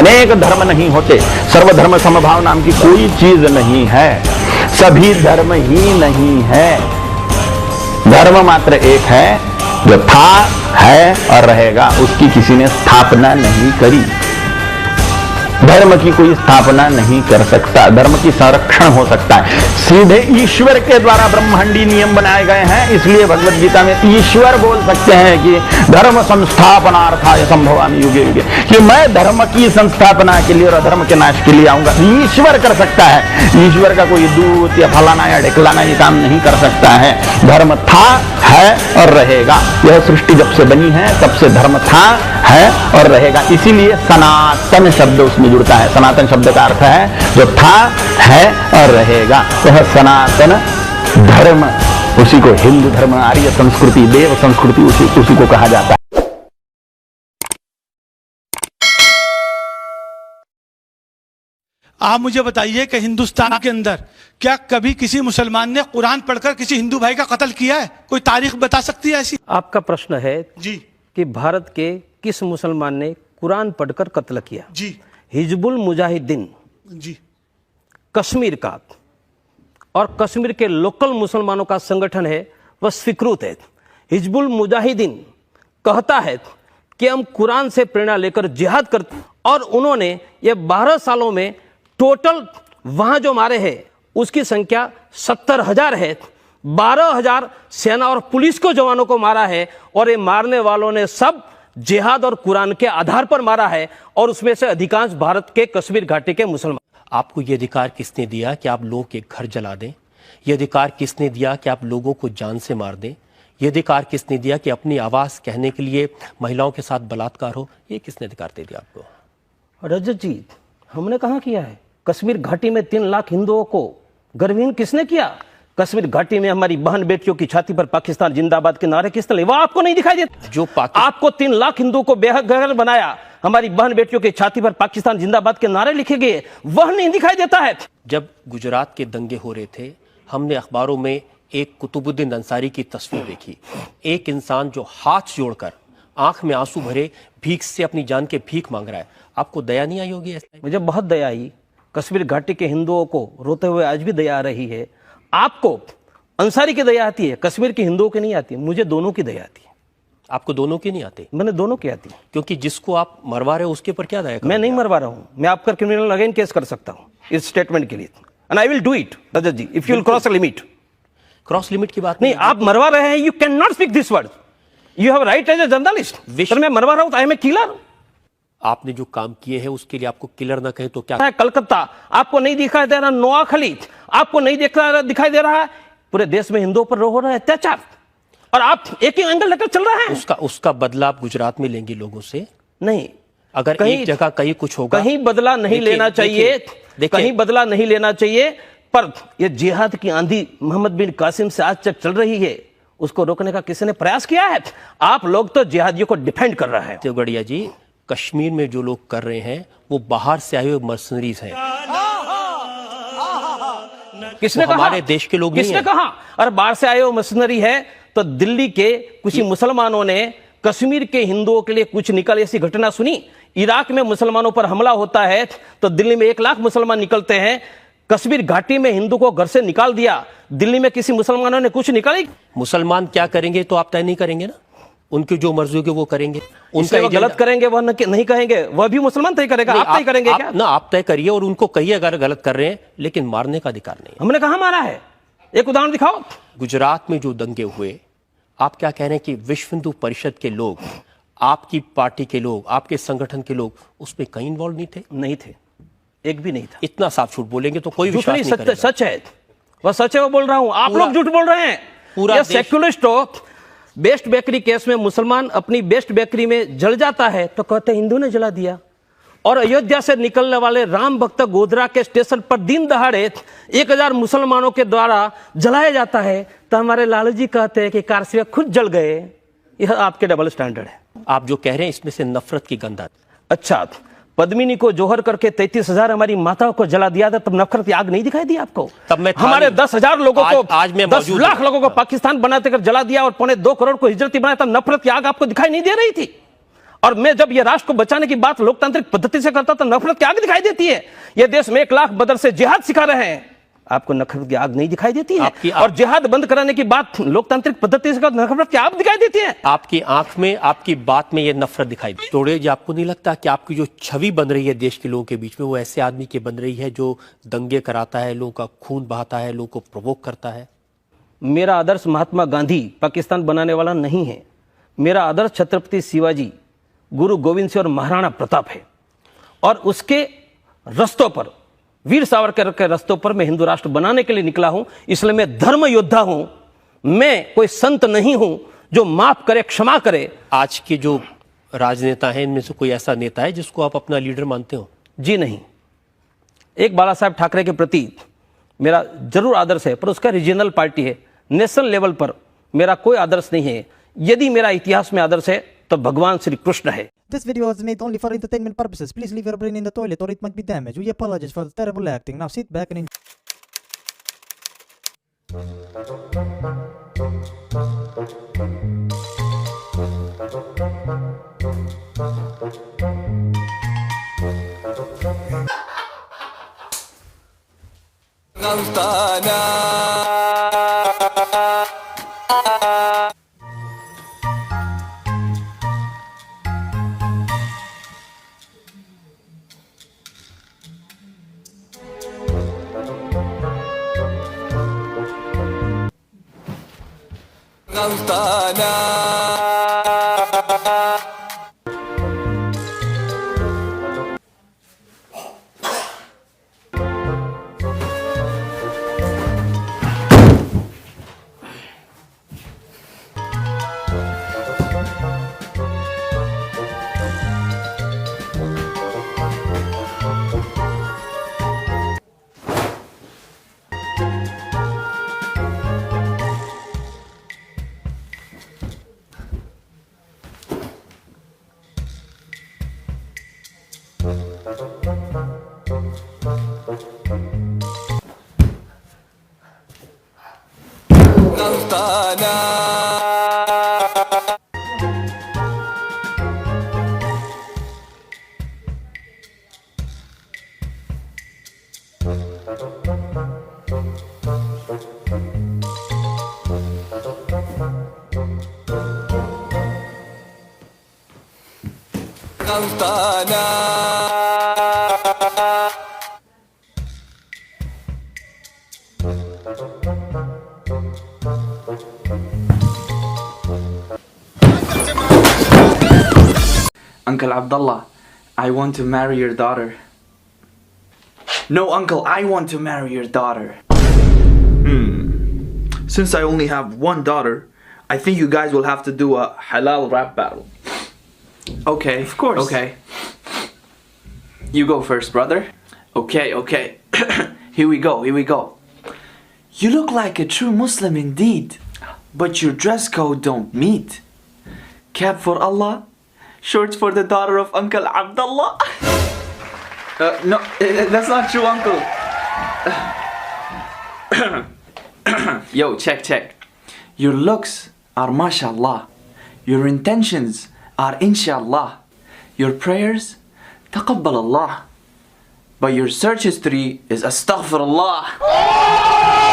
अनेक धर्म नहीं होते, सर्वधर्म समभाव नाम की कोई चीज नहीं है, सभी धर्म ही नहीं है। धर्म मात्र एक है जो था, है और रहेगा, उसकी किसी ने स्थापना नहीं करी। धर्म की कोई स्थापना नहीं कर सकता, धर्म की संरक्षण हो सकता है सीधे ईश्वर के द्वारा। ब्रह्मांडी नियम बनाए गए हैं, इसलिए भगवत गीता में ईश्वर बोल सकते हैं कि धर्म संस्थापनार्थाय संभवामि युगे युगे, कि मैं धर्म की संस्थापना के लिए और अधर्म के नाश के लिए आऊंगा। ईश्वर कर सकता है, ईश्वर का कोई दूत या फलाना या ढिकलाना ये काम नहीं कर सकता है। धर्म था, है और रहेगा। यह सृष्टि जब से बनी है तब से धर्म था, है और रहेगा। इसीलिए सनातन शब्द उसमें जुड़ता है। सनातन शब्द का अर्थ है जो था, है और रहेगा। वह सनातन धर्म, उसी को हिंदू धर्म, आर्य संस्कृति, देव संस्कृति उसी को कहा जाता है। आप मुझे बताइए कि हिंदुस्तान के अंदर क्या कभी किसी मुसलमान ने कुरान पढ़कर किसी हिंदू भाई का कत्ल किया है? कोई तारीख बता सकती है ऐसी? आपका प्रश्न है जी कि भारत के किस मुसलमान ने कुरान पढ़कर कत्ल किया? जी हिजबुल मुजाहिदीन जी कश्मीर का और कश्मीर के लोकल मुसलमानों का संगठन है, वह स्वीकृत है। हिजबुल मुजाहिदीन कहता है कि हम कुरान से प्रेरणा लेकर जिहाद करते, और उन्होंने ये 12 सालों में टोटल वहां जो मारे हैं उसकी संख्या 70,000 है। 12,000 सेना और पुलिस को जवानों को मारा है, और ये मारने वालों ने सब जिहाद और कुरान के आधार पर मारा है, और उसमें से अधिकांश भारत के कश्मीर घाटी के मुसलमान। आपको ये अधिकार किसने दिया कि आप लोगों के घर जला दें? ये अधिकार किसने दिया कि आप लोगों को जान से मार दें? ये अधिकार किसने दिया कि अपनी आवाज कहने के लिए महिलाओं के साथ बलात्कार हो? ये किसने अधिकार दे दिया आपको? रजत जी, हमने कहाँ किया है? कश्मीर घाटी में 3 लाख हिंदुओं को गर्वहीन किसने किया? कश्मीर घाटी में हमारी बहन बेटियों की छाती पर पाकिस्तान जिंदाबाद के नारे किसने लिए? वो आपको नहीं दिखाई देता? जो आपको 3 लाख हिंदुओं को बेघर बनाया, हमारी बहन बेटियों की छाती पर पाकिस्तान जिंदाबाद के नारे लिखे गए, वह नहीं दिखाई देता है। जब गुजरात के दंगे हो रहे थे, हमने अखबारों में एक कुतुबुद्दीन अंसारी की तस्वीर देखी। एक इंसान जो हाथ जोड़कर आंख में आंसू भरे भीख से अपनी जान के भीख मांग रहा है। आपको दया नहीं आई होगी ऐसा? मुझे बहुत दया आई। कश्मीर घाटी के हिंदुओं को रोते हुए आज भी दया आ रही है। आपको अंसारी की दया आती है, कश्मीर के हिंदुओं की नहीं आती। मुझे दोनों की दया आती है। आपको दोनों की नहीं आती? मैंने दोनों की आती है। क्योंकि जिसको आप मरवा रहे हो उसके ऊपर क्या दया? मैं नहीं मरवा रहा हूं, मैं आपका क्रिमिनल अगेन केस कर सकता हूं इस स्टेटमेंट के लिए, and I will do it Rajat ji, if you will cross a limit. Cross limit की बात नहीं, आप मरवा रहे हैं, you can not speak this word, you have right as a journalist. Sir मैं मरवा रहा हूं तो आई एम ए किलर। आपने जो काम किए हैं उसके लिए आपको किलर ना कहे तो क्या? कलकत्ता आपको नहीं दिखाई दे रहा, नोआखली आपको नहीं दिखाई दे रहा है, पूरे देश में हिंदुओं पर हो रहा है अत्याचार, और आप एक ही एंगल लेकर चल रहे हैं। उसका बदला आप गुजरात में लेंगे लोगों से? नहीं, अगर कहीं एक जगह कहीं कुछ होगा, कहीं बदला नहीं लेना चाहिए, कहीं बदला नहीं लेना चाहिए, पर यह जिहाद की आंधी मोहम्मद बिन कासिम से आज तक चल रही है, उसको रोकने का किसी ने प्रयास किया है? आप लोग तो जिहादियों को डिफेंड कर रहे हैं। देवगढ़िया जी, कश्मीर में जो लोग कर रहे हैं वो बाहर से आए हुए मर्सनरीज हैं। किसने कहा? हमारे देश के लोग किसने कहा? और बाहर से आए हुए मर्सनरी है तो दिल्ली के कुछ मुसलमानों ने कश्मीर के हिंदुओं के लिए कुछ निकल, ऐसी घटना सुनी? इराक में मुसलमानों पर हमला होता है तो दिल्ली में 1 लाख मुसलमान निकलते हैं। कश्मीर घाटी में हिंदू को घर से निकाल दिया, दिल्ली में किसी मुसलमानों ने कुछ निकाली? मुसलमान क्या करेंगे तो आप तय नहीं करेंगे ना? उनकी जो मर्जी होगी वो करेंगे। उनका वो गलत करेंगे वह नहीं कहेंगे, वह भी मुसलमान तय करेगा। आप तय करेंगे क्या? ना, आप तय करिए और उनको कहिए अगर गलत कर रहे हैं, लेकिन मारने का अधिकार नहीं। हमने कहा मारा है? एक उदाहरण दिखाओ। गुजरात में जो दंगे हुए, आप क्या कह रहे हैं कि विश्व हिंदू परिषद के लोग, आपकी पार्टी के लोग, आपके संगठन के लोग उसमें कहीं इन्वॉल्व नहीं थे? नहीं थे, एक भी नहीं था। इतना साफ झूठ बोलेंगे तो कोई विश्वास नहीं करेगा। सच है, वह सच है, वो बोल रहा हूं। आप लोग झूठ बोल रहे हैं। पूरा सेक्युलरिस्ट हो। बेस्ट बेकरी केस में मुसलमान अपनी बेस्ट बेकरी में जल जाता है तो कहते हिंदू ने जला दिया, और अयोध्या से निकलने वाले राम भक्त गोधरा के स्टेशन पर दिन दहाड़े 1000 मुसलमानों के द्वारा जलाया जाता है तो हमारे लालू जी कहते हैं कि कार सेवक खुद जल गए। यह आपके डबल स्टैंडर्ड है। आप जो कह रहे हैं इसमें से नफरत की गंध आती। अच्छा, पद्मिनी को जोहर करके 33,000 हमारी माताओं को जला दिया था, तब नफरत की आग नहीं दिखाई दी आपको? तब मैं हमारे 10,000 लोगों को, आज मैं 10 लाख लोगों को पाकिस्तान बनाते कर जला दिया और 2.25 करोड़ को हिजरती बनाया, तब नफरत की आग आपको दिखाई नहीं दे रही थी? और मैं जब ये राष्ट्र को बचाने की बात लोकतांत्रिक पद्धति से करता तो नफरत की आग दिखाई देती है। ये देश में 1 लाख बदर से जिहाद सिखा रहे हैं, आपको नफरत की आग नहीं दिखाई देती है। और जिहाद बंद कराने की बात लोकतांत्रिक पद्धति से करता नफरत की आग दिखाई देती है। आपकी आंख में, आपकी बात में ये नफरत दिखाई देती है। तोड़े जी, आपको नहीं लगता कि आपकी जो छवि बन रही है देश के लोगों के बीच में, वो ऐसे आदमी की बन रही है जो दंगे कराता है, लोगों का खून बहाता है, लोगों को प्रोवोक करता है? मेरा आदर्श महात्मा गांधी पाकिस्तान बनाने वाला नहीं है। मेरा आदर्श छत्रपति शिवाजी, गुरु गोविंद सिंह और महाराणा प्रताप है। और उसके रस्तों पर, वीर सावरकर के रस्तों पर मैं हिंदू राष्ट्र बनाने के लिए निकला हूं। इसलिए मैं धर्म योद्धा हूं, मैं कोई संत नहीं हूं जो माफ करे, क्षमा करे। आज के जो राजनेता हैं, इनमें से कोई ऐसा नेता है जिसको आप अपना लीडर मानते हो? जी नहीं। एक बाला साहब ठाकरे के प्रति मेरा जरूर आदर्श है, पर उसका रीजनल पार्टी है। नेशनल लेवल पर मेरा कोई आदर्श नहीं है। यदि मेरा इतिहास में आदर्श है तो भगवान श्री कृष्ण है। This video was made only for entertainment purposes. Please leave your brain in the toilet or it might be damaged. We apologize for the terrible acting. Now sit back and enjoy. Uncle Abdullah, I want to marry your daughter. No, Uncle, I want to marry your daughter. Since I only have one daughter, I think you guys will have to do a halal rap battle. Okay. Of course. Okay. You go first, brother. Okay. Here we go. You look like a true Muslim indeed, but your dress code don't meet. Cap for Allah, shorts for the daughter of Uncle Abdullah. No, that's not true, Uncle. Yo, check. Your looks are mashallah. Your intentions are inshallah. Your prayers, taqabbal Allah. But your search history is astaghfirullah.